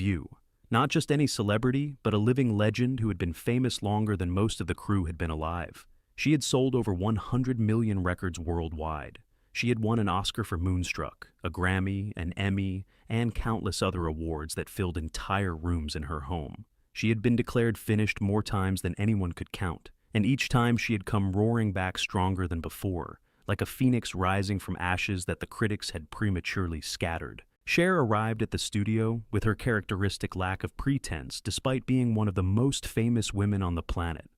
view. Not just any celebrity, but a living legend who had been famous longer than most of the crew had been alive. She had sold over 100 million records worldwide. She had won an Oscar for Moonstruck, a Grammy, an Emmy, and countless other awards that filled entire rooms in her home. She had been declared finished more times than anyone could count, and each time she had come roaring back stronger than before, like a phoenix rising from ashes that the critics had prematurely scattered. Cher arrived at the studio with her characteristic lack of pretense despite being one of the most famous women on the planet.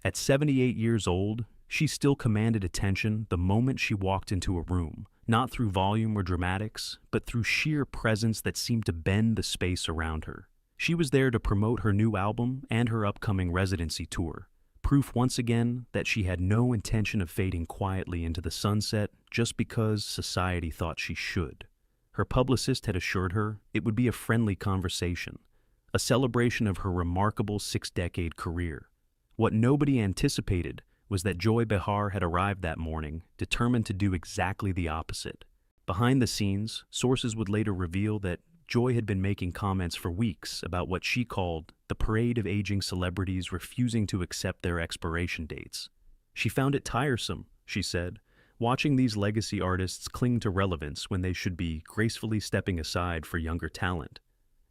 At 78 years old, she still commanded attention the moment she walked into a room, not through volume or dramatics, but through sheer presence that seemed to bend the space around her. She was there to promote her new album and her upcoming residency tour, proof once again that she had no intention of fading quietly into the sunset just because society thought she should. Her publicist had assured her it would be a friendly conversation, a celebration of her remarkable 6-decade career. What nobody anticipated was that Joy Behar had arrived that morning, determined to do exactly the opposite. Behind the scenes, sources would later reveal that Joy had been making comments for weeks about what she called the parade of aging celebrities refusing to accept their expiration dates. She found it tiresome, she said, watching these legacy artists cling to relevance when they should be gracefully stepping aside for younger talent.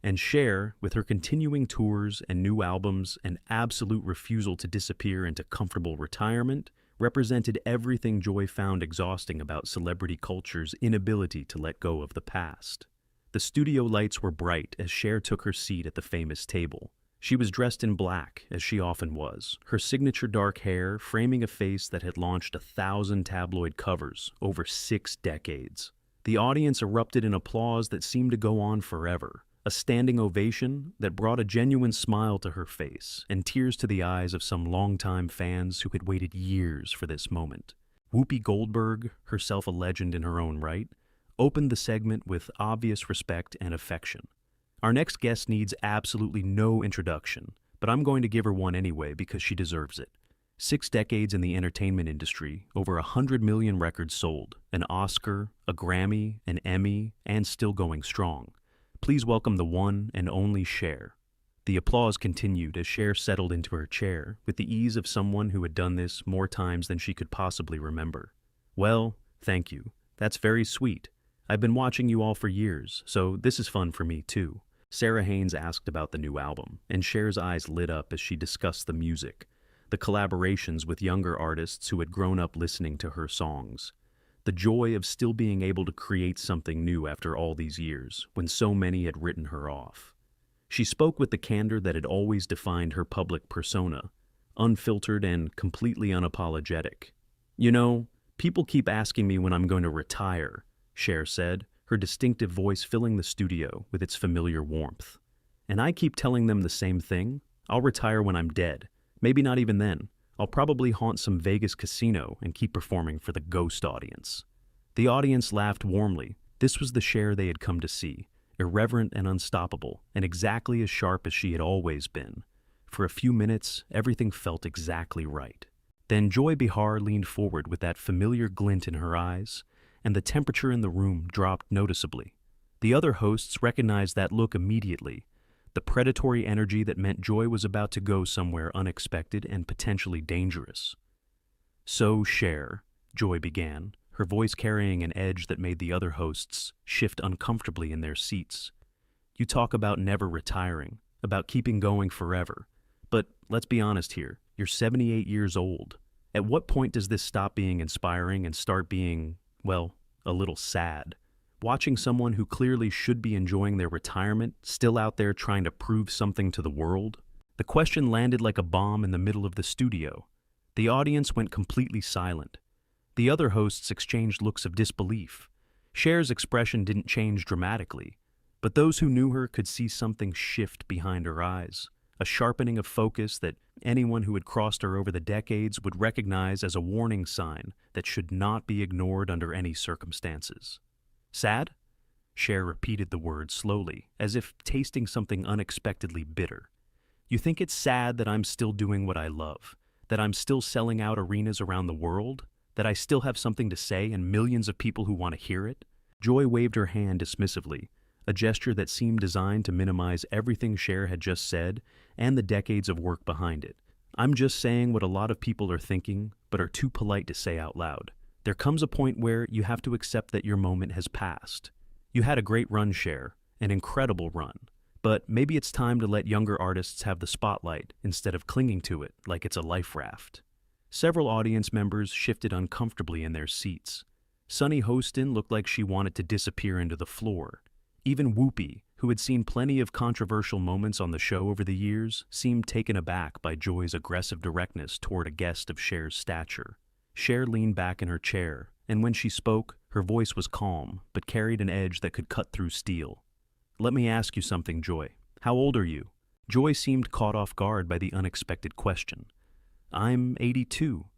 And Cher, with her continuing tours and new albums and absolute refusal to disappear into comfortable retirement, represented everything Joy found exhausting about celebrity culture's inability to let go of the past. The studio lights were bright as Cher took her seat at the famous table. She was dressed in black, as she often was, her signature dark hair framing a face that had launched 1,000 tabloid covers over 6 decades. The audience erupted in applause that seemed to go on forever, a standing ovation that brought a genuine smile to her face and tears to the eyes of some longtime fans who had waited years for this moment. Whoopi Goldberg, herself a legend in her own right, opened the segment with obvious respect and affection. Our next guest needs absolutely no introduction, but I'm going to give her one anyway because she deserves it. 6 decades in the entertainment industry, over 100 million records sold, an Oscar, a Grammy, an Emmy, and still going strong. Please welcome the one and only Cher. The applause continued as Cher settled into her chair with the ease of someone who had done this more times than she could possibly remember. Well, thank you. That's very sweet. I've been watching you all for years, so this is fun for me too. Sarah Haynes asked about the new album, and Cher's eyes lit up as she discussed the music, the collaborations with younger artists who had grown up listening to her songs, the joy of still being able to create something new after all these years, when so many had written her off. She spoke with the candor that had always defined her public persona, unfiltered and completely unapologetic. You know, people keep asking me when I'm going to retire, Cher said, her distinctive voice filling the studio with its familiar warmth. And I keep telling them the same thing. I'll retire when I'm dead. Maybe not even then. I'll probably haunt some Vegas casino and keep performing for the ghost audience. The audience laughed warmly. This was the Cher they had come to see, irreverent and unstoppable, and exactly as sharp as she had always been. For a few minutes, everything felt exactly right. Then Joy Behar leaned forward with that familiar glint in her eyes, and the temperature in the room dropped noticeably. The other hosts recognized that look immediately, the predatory energy that meant Joy was about to go somewhere unexpected and potentially dangerous. So, Cher, Joy began, her voice carrying an edge that made the other hosts shift uncomfortably in their seats. You talk about never retiring, about keeping going forever. But let's be honest here, you're 78 years old. At what point does this stop being inspiring and start being, well, a little sad? Watching someone who clearly should be enjoying their retirement still out there trying to prove something to the world? The question landed like a bomb in the middle of the studio. The audience went completely silent. The other hosts exchanged looks of disbelief. Cher's expression didn't change dramatically, but those who knew her could see something shift behind her eyes, a sharpening of focus that anyone who had crossed her over the decades would recognize as a warning sign that should not be ignored under any circumstances. Sad? Cher repeated the word slowly, as if tasting something unexpectedly bitter. You think it's sad that I'm still doing what I love, that I'm still selling out arenas around the world, that I still have something to say and millions of people who want to hear it? Joy waved her hand dismissively, a gesture that seemed designed to minimize everything Cher had just said and the decades of work behind it. I'm just saying what a lot of people are thinking, but are too polite to say out loud. There comes a point where you have to accept that your moment has passed. You had a great run, Cher, an incredible run. But maybe it's time to let younger artists have the spotlight instead of clinging to it like it's a life raft. Several audience members shifted uncomfortably in their seats. Sunny Hostin looked like she wanted to disappear into the floor. Even Whoopi, who had seen plenty of controversial moments on the show over the years, seemed taken aback by Joy's aggressive directness toward a guest of Cher's stature. Cher leaned back in her chair, and when she spoke, her voice was calm, but carried an edge that could cut through steel. "Let me ask you something, Joy. How old are you?" Joy seemed caught off guard by the unexpected question. "I'm 82.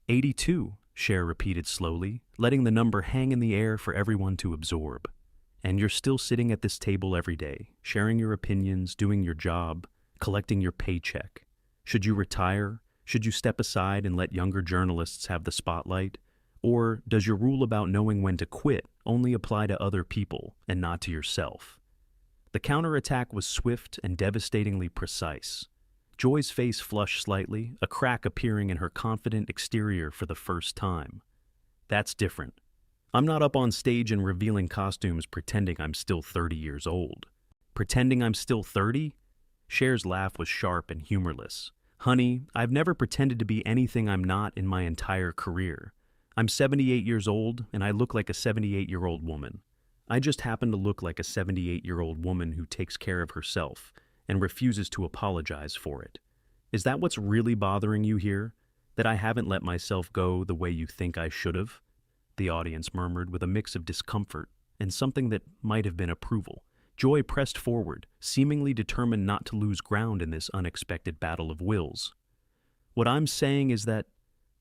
82, Cher repeated slowly, letting the number hang in the air for everyone to absorb. "And you're still sitting at this table every day, sharing your opinions, doing your job, collecting your paycheck. Should you retire? Should you step aside and let younger journalists have the spotlight? Or does your rule about knowing when to quit only apply to other people and not to yourself?" The counterattack was swift and devastatingly precise. Joy's face flushed slightly, a crack appearing in her confident exterior for the first time. "That's different. I'm not up on stage in revealing costumes pretending I'm still 30 years old." "Pretending I'm still 30? Cher's laugh was sharp and humorless. "Honey, I've never pretended to be anything I'm not in my entire career. I'm 78 years old, and I look like a 78-year-old woman. I just happen to look like a 78-year-old woman who takes care of herself and refuses to apologize for it. Is that what's really bothering you here? That I haven't let myself go the way you think I should have?" The audience murmured with a mix of discomfort and something that might have been approval. Joy pressed forward, seemingly determined not to lose ground in this unexpected battle of wills. "What I'm saying is that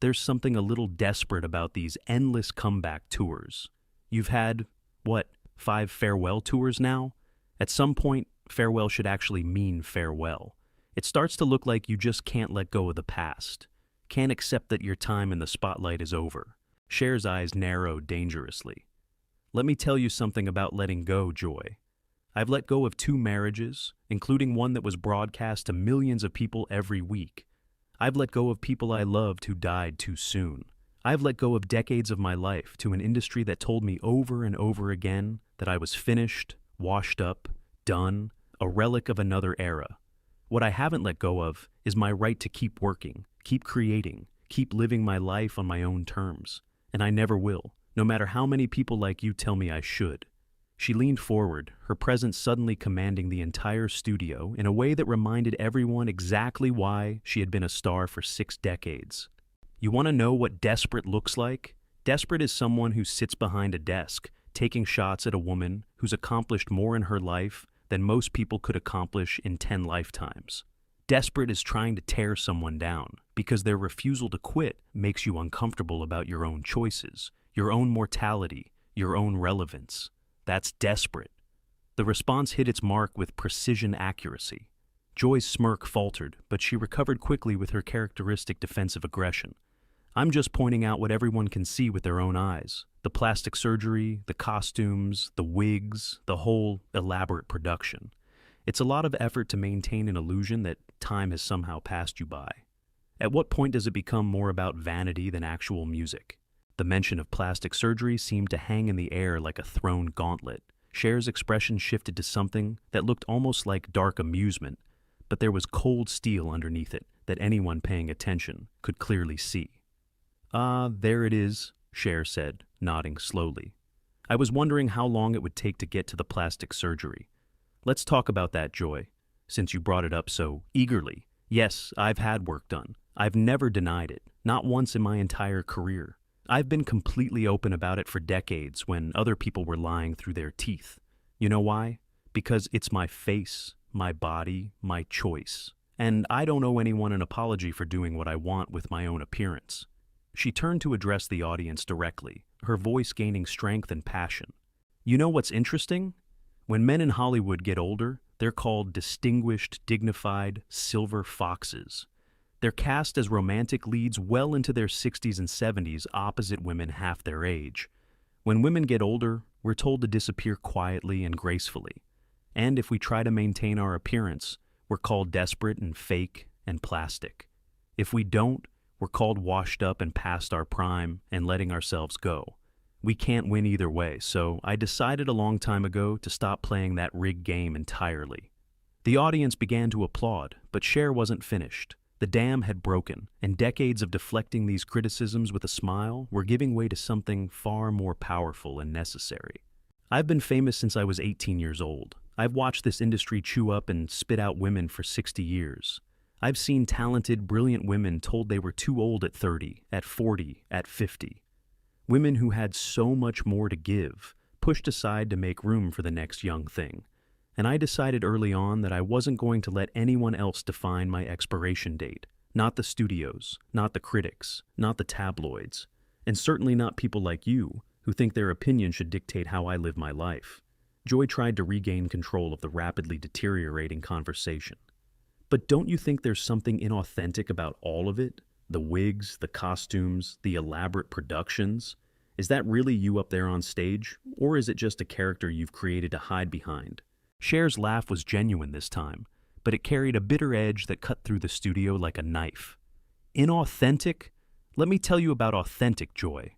there's something a little desperate about these endless comeback tours. You've had, 5 farewell tours now? At some point, farewell should actually mean farewell. It starts to look like you just can't let go of the past, can't accept that your time in the spotlight is over." Cher's eyes narrowed dangerously. "Let me tell you something about letting go, Joy. I've let go of 2 marriages, including one that was broadcast to millions of people every week. I've let go of people I loved who died too soon. I've let go of decades of my life to an industry that told me over and over again that I was finished, washed up, done, a relic of another era. What I haven't let go of is my right to keep working, keep creating, keep living my life on my own terms. And I never will, no matter how many people like you tell me I should." She leaned forward, her presence suddenly commanding the entire studio in a way that reminded everyone exactly why she had been a star for 6 decades. "You want to know what desperate looks like? Desperate is someone who sits behind a desk, taking shots at a woman who's accomplished more in her life than most people could accomplish in 10 lifetimes. Desperate is trying to tear someone down because their refusal to quit makes you uncomfortable about your own choices, your own mortality, your own relevance. That's desperate." The response hit its mark with precision accuracy. Joy's smirk faltered, but she recovered quickly with her characteristic defensive aggression. "I'm just pointing out what everyone can see with their own eyes. The plastic surgery, the costumes, the wigs, the whole elaborate production. It's a lot of effort to maintain an illusion that time has somehow passed you by. At what point does it become more about vanity than actual music?" The mention of plastic surgery seemed to hang in the air like a thrown gauntlet. Cher's expression shifted to something that looked almost like dark amusement, but there was cold steel underneath it that anyone paying attention could clearly see. "Ah, there it is," Cher said, nodding slowly. "I was wondering how long it would take to get to the plastic surgery. Let's talk about that, Joy, since you brought it up so eagerly. Yes, I've had work done. I've never denied it, not once in my entire career. I've been completely open about it for decades when other people were lying through their teeth. You know why? Because it's my face, my body, my choice. And I don't owe anyone an apology for doing what I want with my own appearance." She turned to address the audience directly, her voice gaining strength and passion. "You know what's interesting? When men in Hollywood get older, they're called distinguished, dignified, silver foxes. They're cast as romantic leads well into their 60s and 70s opposite women half their age. When women get older, we're told to disappear quietly and gracefully. And if we try to maintain our appearance, we're called desperate and fake and plastic. If we don't, we're called washed up and past our prime and letting ourselves go. We can't win either way, so I decided a long time ago to stop playing that rigged game entirely. The audience began to applaud, but Cher wasn't finished. The dam had broken, and decades of deflecting these criticisms with a smile were giving way to something far more powerful and necessary. I've been famous since I was 18 years old. I've watched this industry chew up and spit out women for 60 years. I've seen talented, brilliant women told they were too old at 30, at 40, at 50. Women who had so much more to give, pushed aside to make room for the next young thing. And I decided early on that I wasn't going to let anyone else define my expiration date. Not the studios, not the critics, not the tabloids, and certainly not people like you who think their opinion should dictate how I live my life. Joy tried to regain control of the rapidly deteriorating conversation. But don't you think there's something inauthentic about all of it? The wigs, the costumes, the elaborate productions? Is that really you up there on stage, or is it just a character you've created to hide behind? Cher's laugh was genuine this time, but it carried a bitter edge that cut through the studio like a knife. Inauthentic? Let me tell you about authentic, Joy.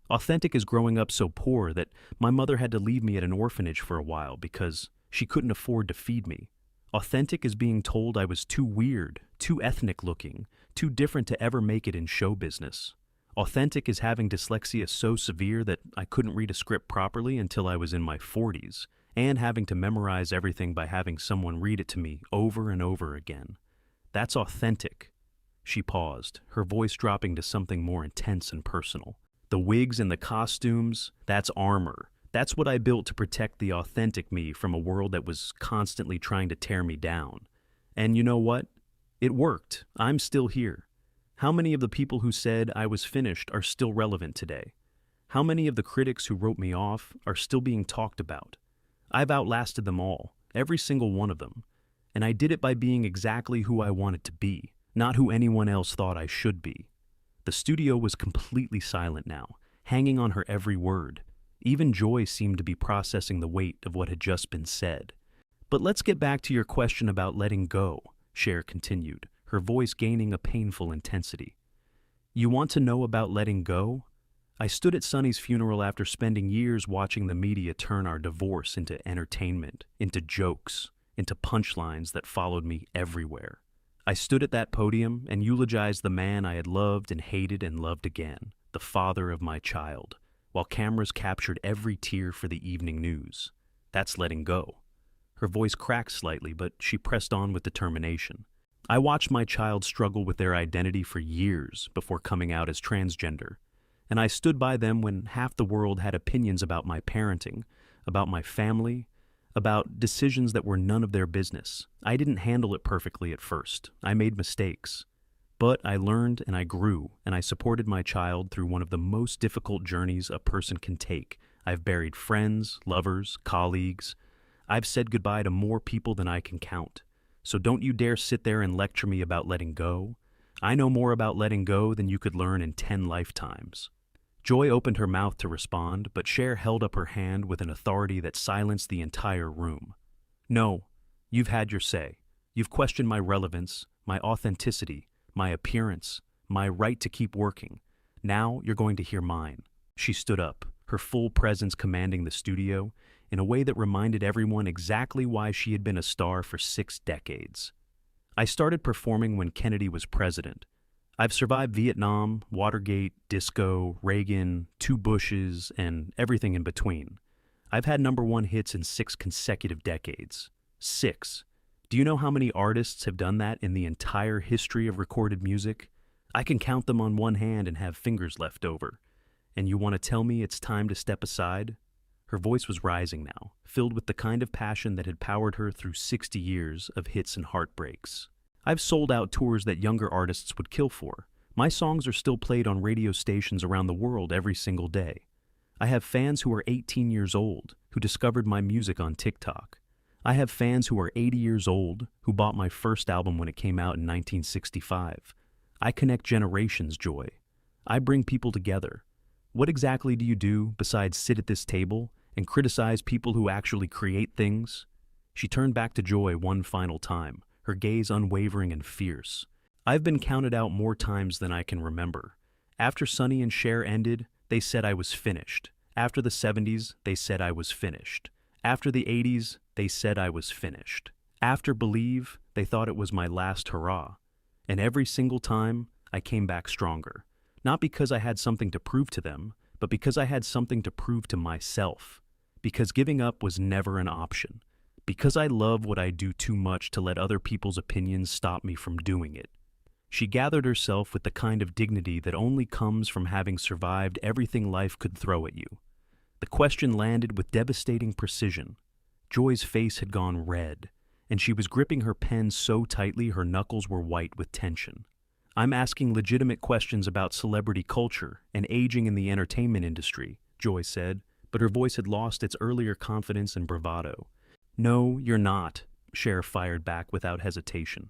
Authentic is growing up so poor that my mother had to leave me at an orphanage for a while because she couldn't afford to feed me. Authentic is being told I was too weird, too ethnic looking, too different to ever make it in show business. Authentic is having dyslexia so severe that I couldn't read a script properly until I was in my 40s, and having to memorize everything by having someone read it to me over and over again. That's authentic. She paused, her voice dropping to something more intense and personal. The wigs and the costumes, that's armor. That's what I built to protect the authentic me from a world that was constantly trying to tear me down. And you know what? It worked. I'm still here. How many of the people who said I was finished are still relevant today? How many of the critics who wrote me off are still being talked about? I've outlasted them all, every single one of them. And I did it by being exactly who I wanted to be, not who anyone else thought I should be. The studio was completely silent now, hanging on her every word. Even Joy seemed to be processing the weight of what had just been said. But let's get back to your question about letting go, Cher continued, her voice gaining a painful intensity. You want to know about letting go? I stood at Sonny's funeral after spending years watching the media turn our divorce into entertainment, into jokes, into punchlines that followed me everywhere. I stood at that podium and eulogized the man I had loved and hated and loved again, the father of my child, while cameras captured every tear for the evening news. That's letting go. Her voice cracked slightly, but she pressed on with determination. I watched my child struggle with their identity for years before coming out as transgender, and I stood by them when half the world had opinions about my parenting, about my family, about decisions that were none of their business. I didn't handle it perfectly at first. I made mistakes. But I learned and I grew, and I supported my child through one of the most difficult journeys a person can take. I've buried friends, lovers, colleagues. I've said goodbye to more people than I can count. So don't you dare sit there and lecture me about letting go. I know more about letting go than you could learn in 10 lifetimes. Joy opened her mouth to respond, but Cher held up her hand with an authority that silenced the entire room. No, you've had your say. You've questioned my relevance, my authenticity, my appearance, my right to keep working. Now you're going to hear mine. She stood up, her full presence commanding the studio in a way that reminded everyone exactly why she had been a star for 6 decades. I started performing when Kennedy was president. I've survived Vietnam, Watergate, disco, Reagan, 2 Bushes, and everything in between. I've had #1 hits in 6 consecutive decades. 6. Do you know how many artists have done that in the entire history of recorded music? I can count them on one hand and have fingers left over. And you want to tell me it's time to step aside? Her voice was rising now, filled with the kind of passion that had powered her through 60 years of hits and heartbreaks. I've sold out tours that younger artists would kill for. My songs are still played on radio stations around the world every single day. I have fans who are 18 years old who discovered my music on TikTok. I have fans who are 80 years old who bought my first album when it came out in 1965. I connect generations, Joy. I bring people together. What exactly do you do besides sit at this table and criticize people who actually create things? She turned back to Joy one final time, her gaze unwavering and fierce. I've been counted out more times than I can remember. After Sonny and Cher ended, they said I was finished. After the 70s, they said I was finished. After the 80s, they said I was finished. After Believe, they thought it was my last hurrah. And every single time, I came back stronger. Not because I had something to prove to them, but because I had something to prove to myself. Because giving up was never an option. Because I love what I do too much to let other people's opinions stop me from doing it. She gathered herself with the kind of dignity that only comes from having survived everything life could throw at you. The question landed with devastating precision. Joy's face had gone red, and she was gripping her pen so tightly her knuckles were white with tension. I'm asking legitimate questions about celebrity culture and aging in the entertainment industry, Joy said, but her voice had lost its earlier confidence and bravado. No, you're not, Cher fired back without hesitation.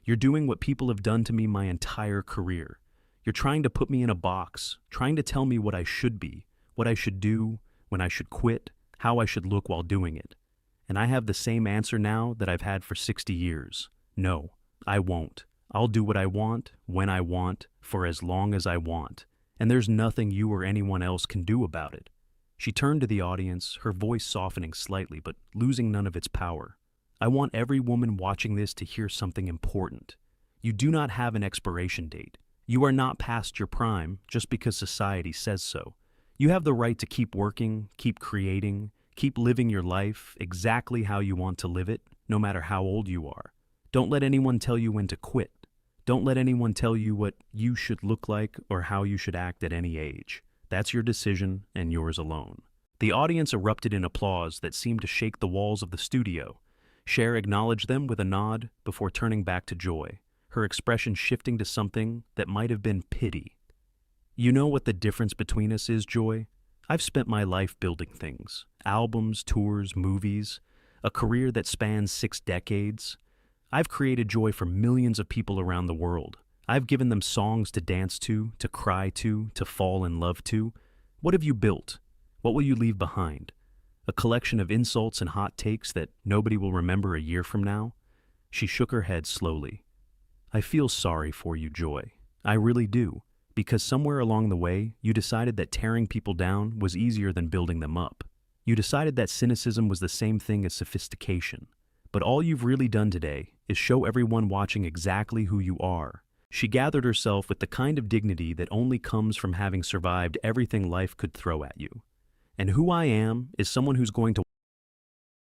You're doing what people have done to me my entire career. You're trying to put me in a box, trying to tell me what I should be, what I should do, when I should quit, how I should look while doing it. And I have the same answer now that I've had for 60 years. No, I won't. I'll do what I want, when I want, for as long as I want. And there's nothing you or anyone else can do about it. She turned to the audience, her voice softening slightly but losing none of its power. I want every woman watching this to hear something important. You do not have an expiration date. You are not past your prime just because society says so. You have the right to keep working, keep creating, keep living your life exactly how you want to live it, no matter how old you are. Don't let anyone tell you when to quit. Don't let anyone tell you what you should look like or how you should act at any age. That's your decision and yours alone. The audience erupted in applause that seemed to shake the walls of the studio. Cher acknowledged them with a nod before turning back to Joy, her expression shifting to something that might have been pity. You know what the difference between us is, Joy? I've spent my life building things. Albums, tours, movies. A career that spans 6 decades. I've created joy for millions of people around the world. I've given them songs to dance to cry to fall in love to. What have you built? What will you leave behind? A collection of insults and hot takes that nobody will remember a year from now? She shook her head slowly. I feel sorry for you, Joy. I really do. Because somewhere along the way, you decided that tearing people down was easier than building them up. You decided that cynicism was the same thing as sophistication. But all you've really done today is show everyone watching exactly who you are. She gathered herself with the kind of dignity that only comes from having survived everything life could throw at you. And who I am is someone who's going to